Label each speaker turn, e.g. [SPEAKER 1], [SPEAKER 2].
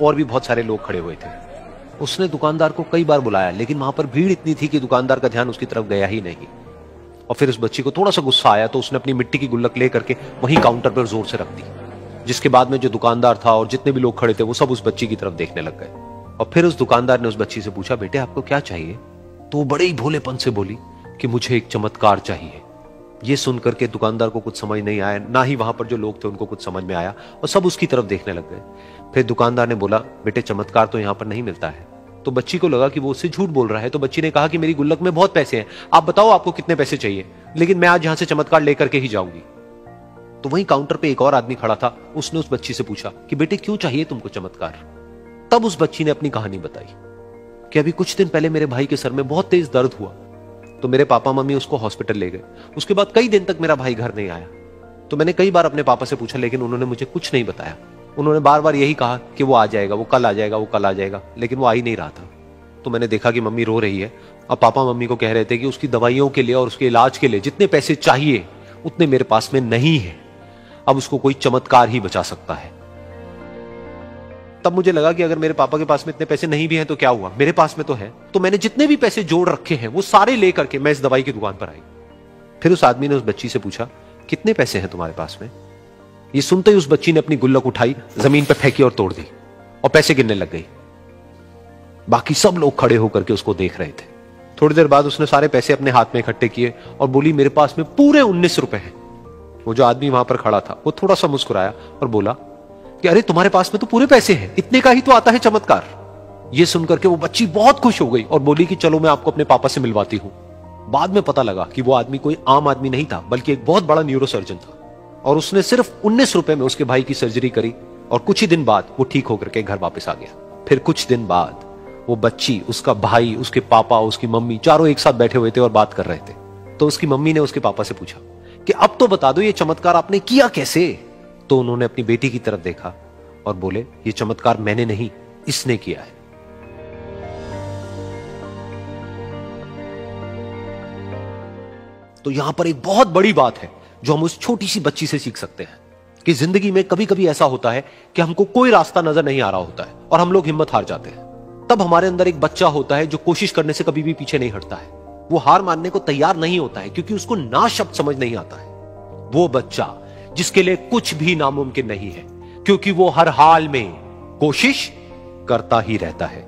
[SPEAKER 1] और भी बहुत सारे लोग खड़े हुए थे। उसने दुकानदार को कई बार बुलाया, लेकिन वहां पर भीड़ इतनी थी कि दुकानदार का ध्यान उसकी तरफ गया ही नहीं। और फिर उस बच्ची को थोड़ा सा गुस्सा आया तो उसने अपनी मिट्टी की गुल्लक लेकर के वहीं काउंटर पर जोर से रख दी, जिसके बाद में जो दुकानदार था और जितने भी लोग खड़े थे वो सब उस बच्ची की तरफ देखने लग गए। और फिर उस दुकानदार ने उस बच्ची से पूछा, बेटे आपको क्या चाहिए? तो वो बड़े ही भोलेपन से बोली कि मुझे एक चमत्कार चाहिए। ये सुनकर के दुकानदार को कुछ समझ नहीं आया, ना ही वहां पर जो लोग थे उनको कुछ समझ में आया, और सब उसकी तरफ देखने लग गए। फिर दुकानदार ने बोला, बेटे चमत्कार तो यहां पर नहीं मिलता है। तो बच्ची को लगा कि वो उससे झूठ बोल रहा है, तो बच्ची ने कहा कि मेरी गुल्लक में बहुत पैसे हैं, आप बताओ आपको कितने पैसे चाहिए, लेकिन मैं आज यहां से चमत्कार लेकर के ही जाऊंगी। तो वहीं काउंटर पे एक और आदमी खड़ा था, उसने उस बच्ची से पूछा कि बेटे क्यों चाहिए तुमको चमत्कार? तब उस बच्ची ने अपनी कहानी बताई कि अभी कुछ दिन पहले मेरे भाई के सर में बहुत तेज दर्द हुआ, तो मेरे पापा मम्मी उसको हॉस्पिटल ले गए। उसके बाद कई दिन तक मेरा भाई घर नहीं आया। तो मैंने कई बार अपने पापा से पूछा, लेकिन उन्होंने मुझे कुछ नहीं बताया। उन्होंने बार बार यही कहा कि वो आ जाएगा, वो कल आ जाएगा, वो कल आ जाएगा, लेकिन वो आ ही नहीं रहा था। तो मैंने देखा कि मम्मी रो रही है, और पापा मम्मी को कह रहे थे कि उसकी दवाइयों के लिए और उसके इलाज के लिए जितने पैसे चाहिए उतने मेरे पास में नहीं है, अब उसको कोई चमत्कार ही बचा सकता है। तब मुझे लगा कि अगर मेरे पापा के पास में इतने पैसे नहीं भी हैं तो क्या हुआ, मेरे पास में तो है। तो मैंने जितने भी पैसे जोड़ रखे हैं वो सारे लेकर के मैं इस दवाई की दुकान पर आई। फिर उस आदमी ने उस बच्ची से पूछा, कितने पैसे हैं तुम्हारे पास में? ये सुनते ही उस बच्ची ने अपनी गुल्लक उठाई, जमीन पर फेंकी और तोड़ दी, और पैसे गिनने लग गई। बाकी सब लोग खड़े होकर के उसको देख रहे थे। थोड़ी देर बाद उसने सारे पैसे अपने हाथ में इकट्ठे किए और बोली, मेरे पास में पूरे 19 रुपए हैं। वो जो आदमी वहां पर खड़ा था वो थोड़ा सा मुस्कुराया और बोला कि अरे तुम्हारे पास में तो पूरे पैसे हैं, इतने का ही तो आता है चमत्कार। ये सुनकर के वो बच्ची बहुत खुश हो गई और बोली कि चलो मैं आपको अपने पापा से मिलवाती हूं। बाद में पता लगा कि वो आदमी कोई आम आदमी नहीं था, बल्कि एक बहुत बड़ा न्यूरोसर्जन था, और उसने सिर्फ 19 रुपए में उसके भाई की सर्जरी करी, और कुछ ही दिन बाद वो ठीक होकर के घर वापस आ गया। फिर कुछ दिन बाद वो बच्ची, उसका भाई, उसके पापा, उसकी मम्मी, चारों एक साथ बैठे हुए थे और बात कर रहे थे। तो उसकी मम्मी ने उसके पापा से पूछा कि अब तो बता दो ये चमत्कार आपने किया कैसे? तो उन्होंने अपनी बेटी की तरफ देखा और बोले, ये चमत्कार मैंने नहीं, इसने किया है। तो यहां पर एक बहुत बड़ी बात है जो हम उस छोटी सी बच्ची से सीख सकते हैं कि जिंदगी में कभी कभी ऐसा होता है कि हमको कोई रास्ता नजर नहीं आ रहा होता है और हम लोग हिम्मत हार जाते हैं। तब हमारे अंदर एक बच्चा होता है जो कोशिश करने से कभी भी पीछे नहीं हटता है। वो हार मानने को तैयार नहीं होता है क्योंकि उसको ना शब्द समझ नहीं आता है। वो बच्चा जिसके लिए कुछ भी नामुमकिन नहीं है, क्योंकि वो हर हाल में कोशिश करता ही रहता है।